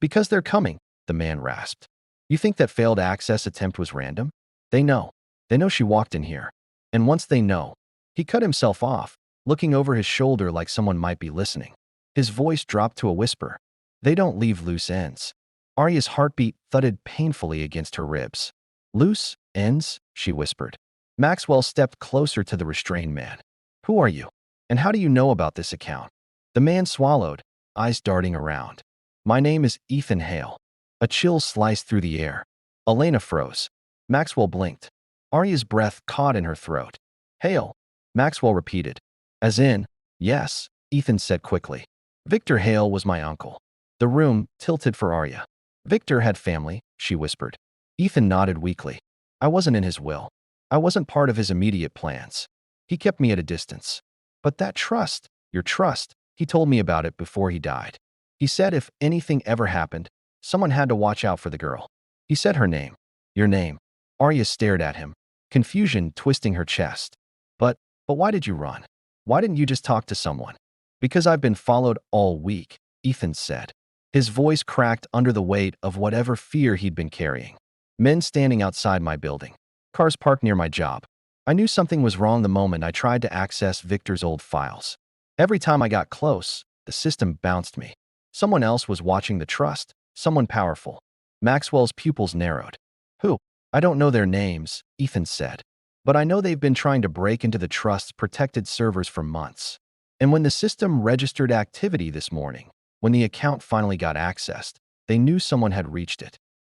[SPEAKER 1] "Because they're coming," the man rasped. "You think that failed access attempt was random? They know. They know she walked in here. And once they know..." He cut himself off, looking over his shoulder like someone might be listening. His voice dropped to a whisper. "They don't leave loose ends." Arya's heartbeat thudded painfully against her ribs. "Loose ends?" she whispered. Maxwell stepped closer to the restrained man. "Who are you? And how do you know about this account?" The man swallowed, eyes darting around. "My name is Ethan Hale." A chill sliced through the air. Elena froze. Maxwell blinked. Arya's breath caught in her throat. "Hale," Maxwell repeated. "As in..." "Yes," Ethan said quickly. "Victor Hale was my uncle." The room tilted for Arya. "Victor had family," she whispered. Ethan nodded weakly. "I wasn't in his will. I wasn't part of his immediate plans. He kept me at a distance. But that trust, your trust, he told me about it before he died. He said if anything ever happened, someone had to watch out for the girl. He said her name. Your name." Arya stared at him, confusion twisting her chest. But why did you run? Why didn't you just talk to someone?" "Because I've been followed all week," Ethan said. His voice cracked under the weight of whatever fear he'd been carrying. "Men standing outside my building. Cars parked near my job. I knew something was wrong the moment I tried to access Victor's old files. Every time I got close, the system bounced me. Someone else was watching the trust, someone powerful." Maxwell's pupils narrowed. "Who?" "I don't know their names," Ethan said. "But I know they've been trying to break into the trust's protected servers for months. And when the system registered activity this morning, when the account finally got accessed, they knew someone had reached it."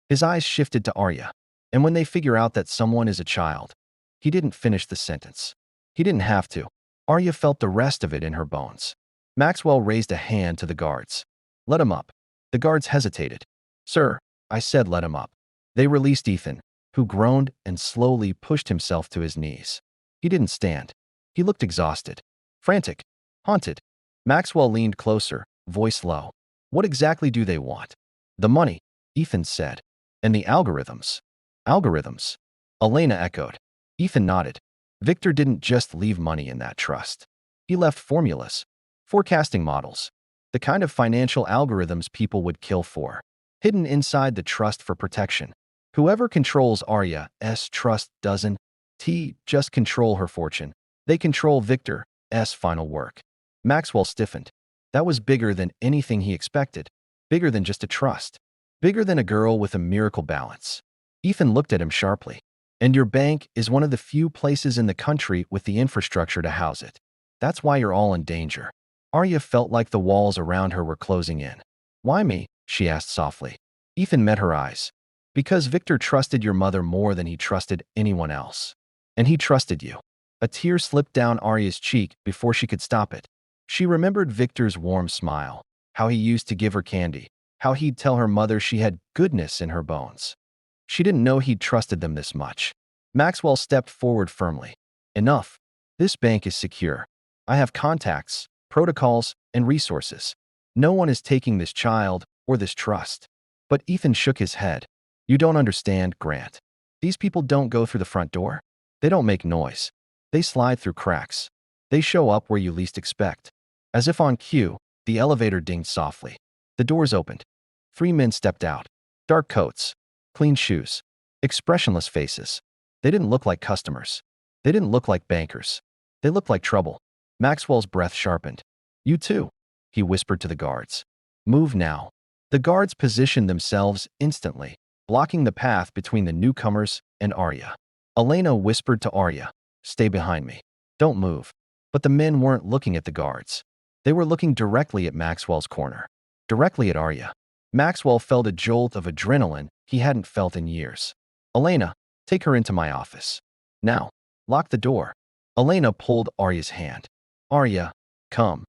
[SPEAKER 1] His eyes shifted to Arya. "And when they figure out that someone is a child..." He didn't finish the sentence. He didn't have to. Arya felt the rest of it in her bones. Maxwell raised a hand to the guards. "Let him up." The guards hesitated. "Sir," I said, "let him up." They released Ethan, who groaned and slowly pushed himself to his knees. He didn't stand. He looked exhausted, frantic, haunted. Maxwell leaned closer, voice low. "What exactly do they want?" "The money," Ethan said. "And the algorithms." "Algorithms?" Elena echoed. Ethan nodded. "Victor didn't just leave money in that trust. He left formulas, forecasting models, the kind of financial algorithms people would kill for, hidden inside the trust for protection. Whoever controls Arya's trust doesn't just control her fortune. They control Victor's final work." Maxwell stiffened. That was bigger than anything he expected. Bigger than just a trust. Bigger than a girl with a miracle balance. Ethan looked at him sharply. "And your bank is one of the few places in the country with the infrastructure to house it. That's why you're all in danger." Arya felt like the walls around her were closing in. "Why me?" she asked softly. Ethan met her eyes. "Because Victor trusted your mother more than he trusted anyone else. And he trusted you." A tear slipped down Arya's cheek before she could stop it. She remembered Victor's warm smile, how he used to give her candy, how he'd tell her mother she had goodness in her bones. She didn't know he'd trusted them this much. Maxwell stepped forward firmly. "Enough. This bank is secure. I have contacts, protocols, and resources. No one is taking this child or this trust." But Ethan shook his head. "You don't understand, Grant. These people don't go through the front door. They don't make noise. They slide through cracks. They show up where you least expect." As if on cue, the elevator dinged softly. The doors opened. 3 men stepped out. Dark coats, clean shoes, expressionless faces. They didn't look like customers. They didn't look like bankers. They looked like trouble. Maxwell's breath sharpened. You too, he whispered to the guards. Move now. The guards positioned themselves instantly, blocking the path between the newcomers and Arya. Elena whispered to Arya, stay behind me. Don't move. But the men weren't looking at the guards. They were looking directly at Maxwell's corner. Directly at Arya. Maxwell felt a jolt of adrenaline he hadn't felt in years. Elena, take her into my office. Now, lock the door. Elena pulled Arya's hand. Arya, come.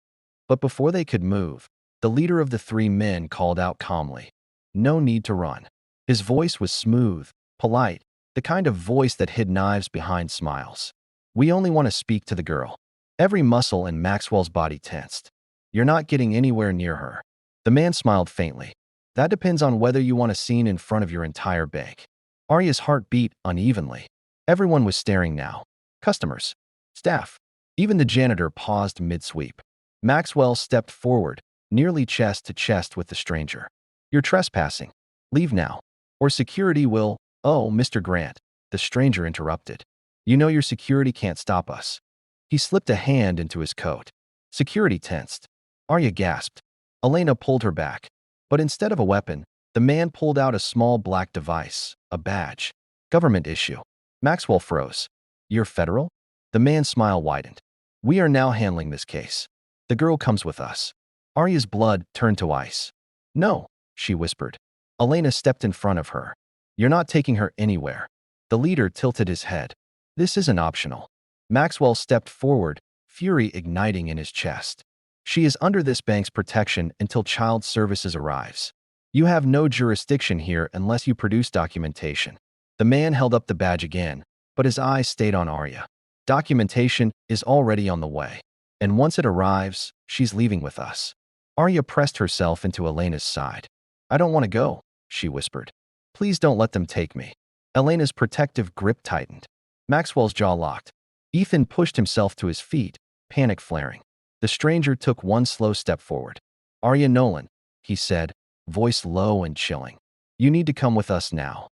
[SPEAKER 1] But before they could move, the leader of the three men called out calmly. No need to run. His voice was smooth, polite, the kind of voice that hid knives behind smiles. We only want to speak to the girl. Every muscle in Maxwell's body tensed. You're not getting anywhere near her. The man smiled faintly. That depends on whether you want a scene in front of your entire bank. Arya's heart beat unevenly. Everyone was staring now. Customers, staff, even the janitor paused mid-sweep. Maxwell stepped forward, nearly chest to chest with the stranger. You're trespassing. Leave now. Or security will— Oh, Mr. Grant, the stranger interrupted. You know your security can't stop us. He slipped a hand into his coat. Security tensed. Arya gasped. Elena pulled her back. But instead of a weapon, the man pulled out a small black device, a badge. Government issue. Maxwell froze. You're federal? The man's smile widened. We are now handling this case. The girl comes with us. Arya's blood turned to ice. No, she whispered. Elena stepped in front of her. You're not taking her anywhere. The leader tilted his head. This isn't optional. Maxwell stepped forward, fury igniting in his chest. She is under this bank's protection until child services arrives. You have no jurisdiction here unless you produce documentation. The man held up the badge again, but his eyes stayed on Arya. Documentation is already on the way. And once it arrives, she's leaving with us. Arya pressed herself into Elena's side. I don't want to go, she whispered. Please don't let them take me. Elena's protective grip tightened. Maxwell's jaw locked. Ethan pushed himself to his feet, panic flaring. The stranger took one slow step forward. Arya Nolan, he said, voice low and chilling. You need to come with us now.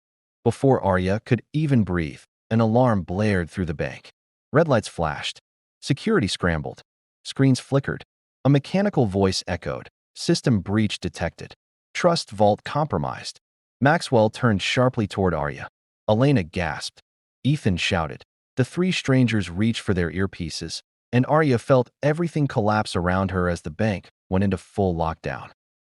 [SPEAKER 1] Before Arya could even breathe, an alarm blared through the bank. Red lights flashed. Security scrambled. Screens flickered. A mechanical voice echoed. System breach detected. Trust vault compromised. Maxwell turned sharply toward Arya. Elena gasped. Ethan shouted. The three strangers reached for their earpieces, and Arya felt everything collapse around her as the bank went into full lockdown.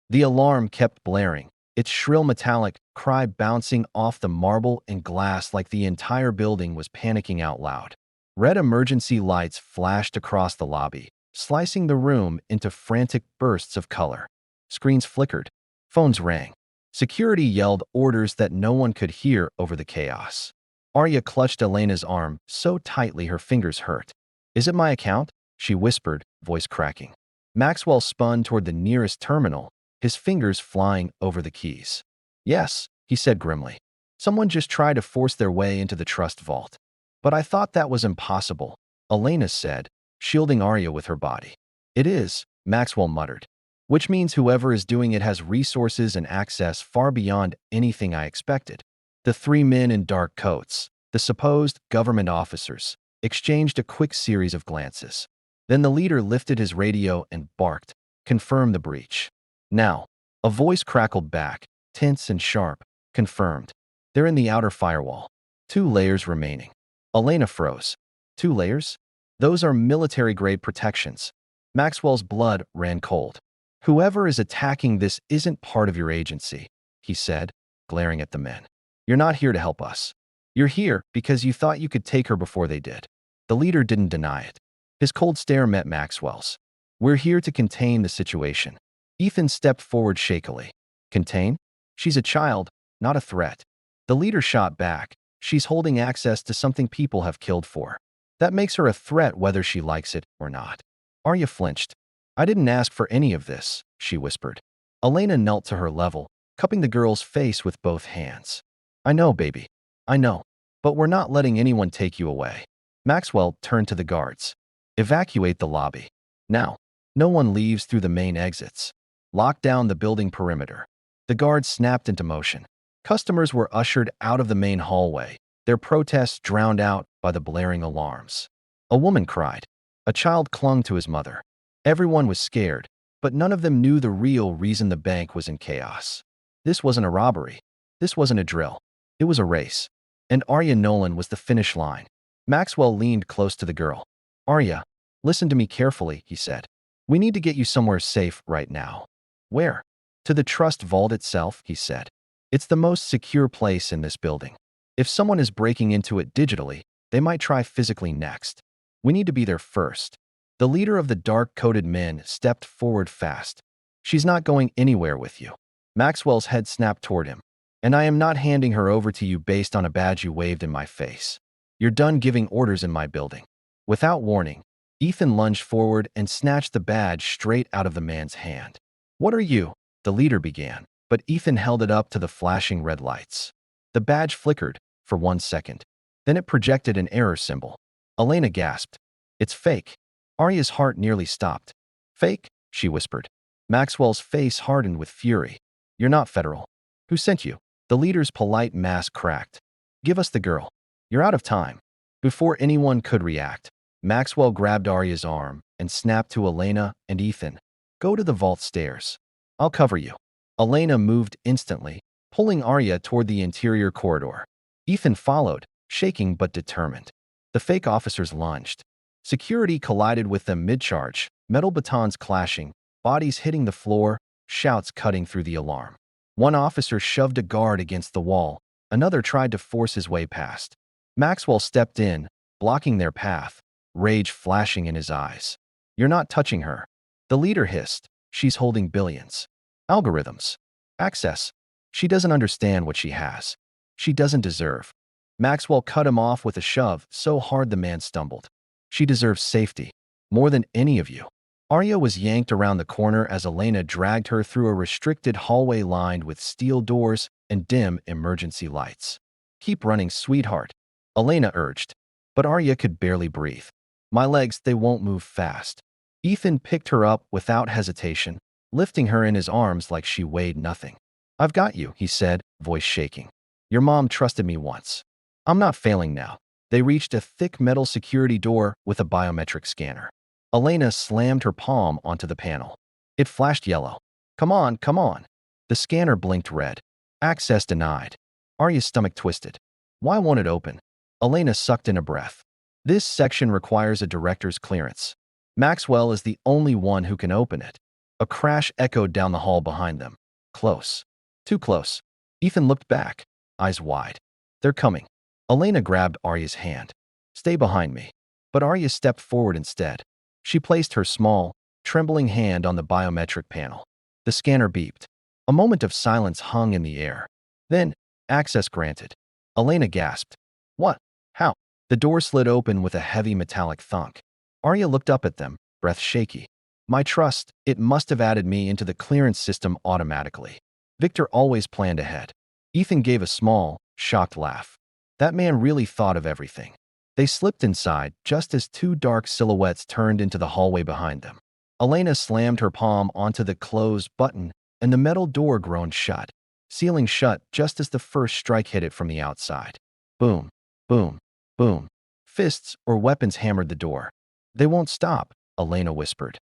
[SPEAKER 1] The alarm kept blaring, its shrill metallic cry bouncing off the marble and glass like the entire building was panicking out loud. Red emergency lights flashed across the lobby, slicing the room into frantic bursts of color. Screens flickered. Phones rang. Security yelled orders that no one could hear over the chaos. Arya clutched Elena's arm so tightly her fingers hurt. Is it my account? She whispered, voice cracking. Maxwell spun toward the nearest terminal, his fingers flying over the keys. Yes, he said grimly. Someone just tried to force their way into the trust vault. But I thought that was impossible, Elena said, shielding Arya with her body. It is, Maxwell muttered. Which means whoever is doing it has resources and access far beyond anything I expected. The three men in dark coats, the supposed government officers, exchanged a quick series of glances. Then the leader lifted his radio and barked, confirm the breach. Now, a voice crackled back, tense and sharp, confirmed. They're in the outer firewall. 2 layers remaining. Elena froze. 2 layers? Those are military-grade protections. Maxwell's blood ran cold. Whoever is attacking this isn't part of your agency, he said, glaring at the men. You're not here to help us. You're here because you thought you could take her before they did. The leader didn't deny it. His cold stare met Maxwell's. We're here to contain the situation. Ethan stepped forward shakily. Contain? She's a child, not a threat. The leader shot back. She's holding access to something people have killed for. That makes her a threat whether she likes it or not. Arya flinched. I didn't ask for any of this, she whispered. Elena knelt to her level, cupping the girl's face with both hands. I know, baby. I know. But we're not letting anyone take you away. Maxwell turned to the guards. Evacuate the lobby. Now. No one leaves through the main exits. Lock down the building perimeter. The guards snapped into motion. Customers were ushered out of the main hallway, their protests drowned out by the blaring alarms. A woman cried. A child clung to his mother. Everyone was scared, but none of them knew the real reason the bank was in chaos. This wasn't a robbery. This wasn't a drill. It was a race. And Arya Nolan was the finish line. Maxwell leaned close to the girl. Arya, listen to me carefully, he said. We need to get you somewhere safe right now. Where? To the trust vault itself, he said. It's the most secure place in this building. If someone is breaking into it digitally, they might try physically next. We need to be there first. The leader of the dark-coated men stepped forward fast. She's not going anywhere with you. Maxwell's head snapped toward him. And I am not handing her over to you based on a badge you waved in my face. You're done giving orders in my building. Without warning, Ethan lunged forward and snatched the badge straight out of the man's hand. What are you? The leader began, but Ethan held it up to the flashing red lights. The badge flickered for 1 second. Then it projected an error symbol. Elena gasped. It's fake. Arya's heart nearly stopped. Fake? She whispered. Maxwell's face hardened with fury. You're not federal. Who sent you? The leader's polite mask cracked. Give us the girl. You're out of time. Before anyone could react, Maxwell grabbed Arya's arm and snapped to Elena and Ethan. Go to the vault stairs. I'll cover you. Elena moved instantly, pulling Arya toward the interior corridor. Ethan followed, shaking but determined. The fake officers lunged. Security collided with them mid-charge, metal batons clashing, bodies hitting the floor, shouts cutting through the alarm. One officer shoved a guard against the wall. Another tried to force his way past. Maxwell stepped in, blocking their path, rage flashing in his eyes. You're not touching her. The leader hissed. She's holding billions. Algorithms. Access. She doesn't understand what she has. She doesn't deserve. Maxwell cut him off with a shove so hard the man stumbled. She deserves safety. More than any of you. Arya was yanked around the corner as Elena dragged her through a restricted hallway lined with steel doors and dim emergency lights. Keep running, sweetheart, Elena urged. But Arya could barely breathe. My legs, they won't move fast. Ethan picked her up without hesitation, lifting her in his arms like she weighed nothing. I've got you, he said, voice shaking. Your mom trusted me once. I'm not failing now. They reached a thick metal security door with a biometric scanner. Elena slammed her palm onto the panel. It flashed yellow. Come on, come on. The scanner blinked red. Access denied. Arya's stomach twisted. Why won't it open? Elena sucked in a breath. This section requires a director's clearance. Maxwell is the only one who can open it. A crash echoed down the hall behind them. Close. Too close. Ethan looked back, eyes wide. They're coming. Elena grabbed Arya's hand. Stay behind me. But Arya stepped forward instead. She placed her small, trembling hand on the biometric panel. The scanner beeped. A moment of silence hung in the air. Then, access granted. Elena gasped. What? How? The door slid open with a heavy metallic thunk. Arya looked up at them, breath shaky. My trust, it must have added me into the clearance system automatically. Victor always planned ahead. Ethan gave a small, shocked laugh. That man really thought of everything. They slipped inside just as two dark silhouettes turned into the hallway behind them. Elena slammed her palm onto the close button, and the metal door groaned shut, sealing shut just as the first strike hit it from the outside. Boom, boom, boom. Fists or weapons hammered the door. They won't stop, Elena whispered.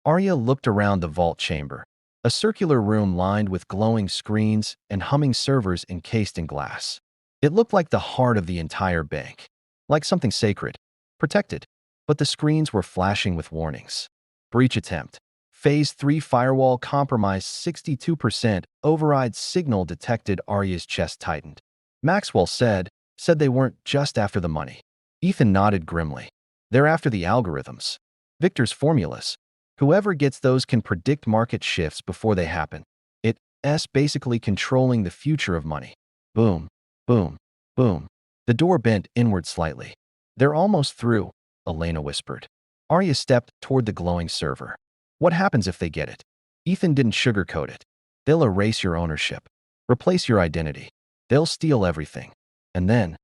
[SPEAKER 1] Arya looked around the vault chamber, a circular room lined with glowing screens and humming servers encased in glass. It looked like the heart of the entire bank. Like something sacred, protected, but the screens were flashing with warnings. Breach attempt. Phase 3 firewall compromised 62%. Override signal detected. Arya's chest tightened. Maxwell said they weren't just after the money. Ethan nodded grimly. They're after the algorithms. Victor's formulas. Whoever gets those can predict market shifts before they happen. It's basically controlling the future of money. Boom, boom, boom. The door bent inward slightly. They're almost through, Elena whispered. Arya stepped toward the glowing server. What happens if they get it? Ethan didn't sugarcoat it. They'll erase your ownership. Replace your identity. They'll steal everything. And then,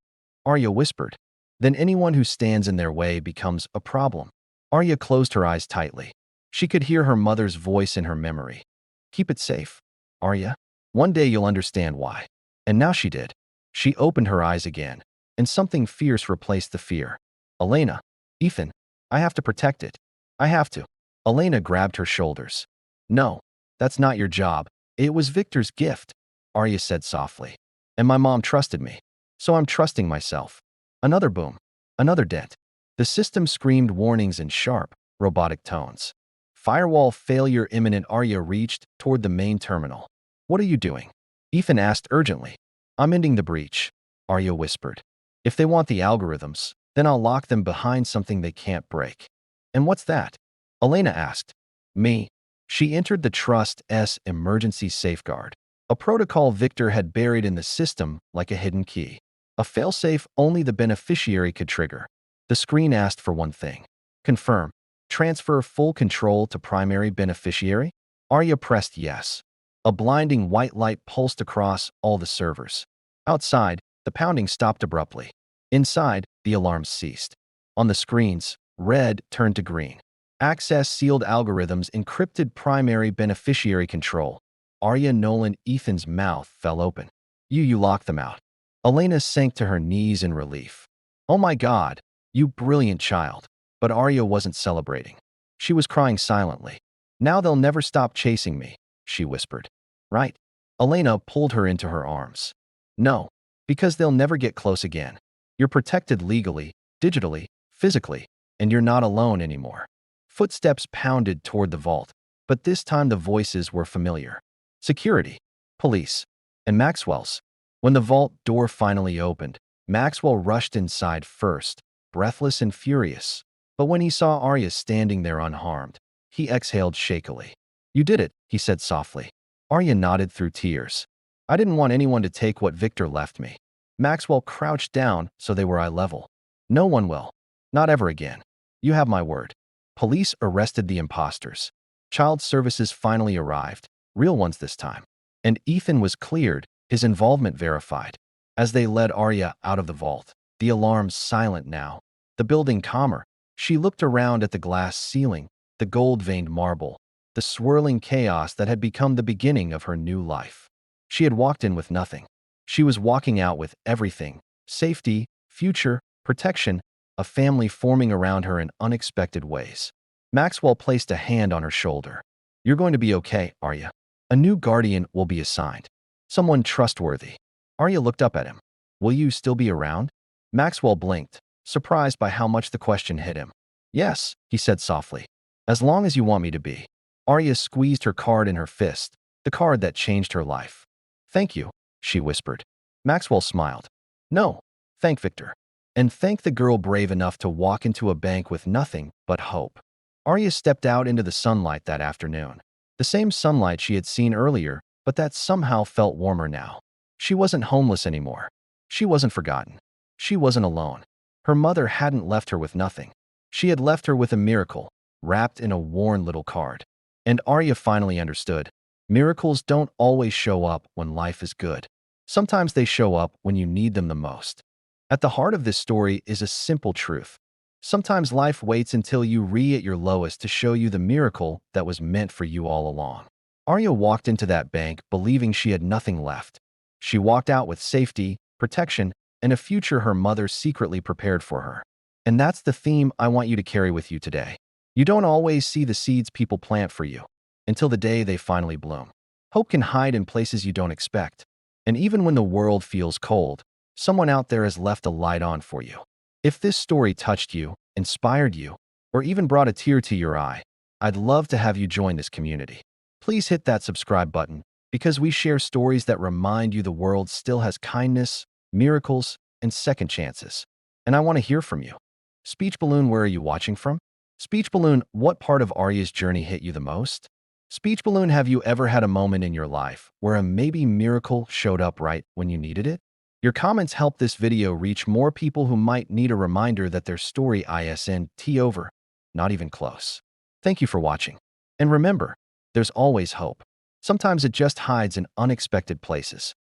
[SPEAKER 1] Arya whispered, then anyone who stands in their way becomes a problem. Arya closed her eyes tightly. She could hear her mother's voice in her memory. Keep it safe, Arya. One day you'll understand why. And now she did. She opened her eyes again, and something fierce replaced the fear. Elena, Ethan, I have to protect it. I have to. Elena grabbed her shoulders. No, that's not your job. It was Victor's gift, Arya said softly. And my mom trusted me. So I'm trusting myself. Another boom. Another dent. The system screamed warnings in sharp, robotic tones. Firewall failure imminent. Arya reached toward the main terminal. What are you doing? Ethan asked urgently. I'm ending the breach, Arya whispered. If they want the algorithms, then I'll lock them behind something they can't break. And what's that? Elena asked. Me. She entered the Trust's emergency safeguard, a protocol Victor had buried in the system like a hidden key. A failsafe only the beneficiary could trigger. The screen asked for one thing. Confirm. Transfer full control to primary beneficiary? Arya pressed yes. A blinding white light pulsed across all the servers. Outside, the pounding stopped abruptly. Inside, the alarms ceased. On the screens, red turned to green. Access sealed algorithms encrypted primary beneficiary control. Arya Nolan Ethan's mouth fell open. You locked them out. Elena sank to her knees in relief. Oh my God, you brilliant child. But Arya wasn't celebrating. She was crying silently. Now they'll never stop chasing me, she whispered. Right? Elena pulled her into her arms. No, because they'll never get close again. You're protected legally, digitally, physically, and you're not alone anymore. Footsteps pounded toward the vault, but this time the voices were familiar. Security, police, and Maxwell's. When the vault door finally opened, Maxwell rushed inside first, breathless and furious. But when he saw Arya standing there unharmed, he exhaled shakily. You did it, he said softly. Arya nodded through tears. I didn't want anyone to take what Victor left me. Maxwell crouched down so they were eye level. No one will. Not ever again. You have my word. Police arrested the imposters. Child services finally arrived, real ones this time. And Ethan was cleared, his involvement verified. As they led Arya out of the vault, the alarms silent now, the building calmer. She looked around at the glass ceiling, the gold-veined marble, the swirling chaos that had become the beginning of her new life. She had walked in with nothing. She was walking out with everything: safety, future, protection, a family forming around her in unexpected ways. Maxwell placed a hand on her shoulder. You're going to be okay, Arya. A new guardian will be assigned. Someone trustworthy. Arya looked up at him. Will you still be around? Maxwell blinked, surprised by how much the question hit him. Yes, he said softly. As long as you want me to be. Arya squeezed her card in her fist, the card that changed her life. Thank you, she whispered. Maxwell smiled. No, thank Victor. And thank the girl brave enough to walk into a bank with nothing but hope. Arya stepped out into the sunlight that afternoon. The same sunlight she had seen earlier, but that somehow felt warmer now. She wasn't homeless anymore. She wasn't forgotten. She wasn't alone. Her mother hadn't left her with nothing. She had left her with a miracle, wrapped in a worn little card. And Arya finally understood. Miracles don't always show up when life is good. Sometimes they show up when you need them the most. At the heart of this story is a simple truth. Sometimes life waits until you're at your lowest to show you the miracle that was meant for you all along. Arya walked into that bank believing she had nothing left. She walked out with safety, protection, and a future her mother secretly prepared for her. And that's the theme I want you to carry with you today. You don't always see the seeds people plant for you until the day they finally bloom. Hope can hide in places you don't expect. And even when the world feels cold, someone out there has left a light on for you. If this story touched you, inspired you, or even brought a tear to your eye, I'd love to have you join this community. Please hit that subscribe button because we share stories that remind you the world still has kindness, miracles, and second chances. And I want to hear from you. Speech Balloon, where are you watching from? Speech Balloon, what part of Arya's journey hit you the most? Speech Balloon, have you ever had a moment in your life where a maybe miracle showed up right when you needed it? Your comments help this video reach more people who might need a reminder that their story isn't over, not even close. Thank you for watching. And remember, there's always hope. Sometimes it just hides in unexpected places.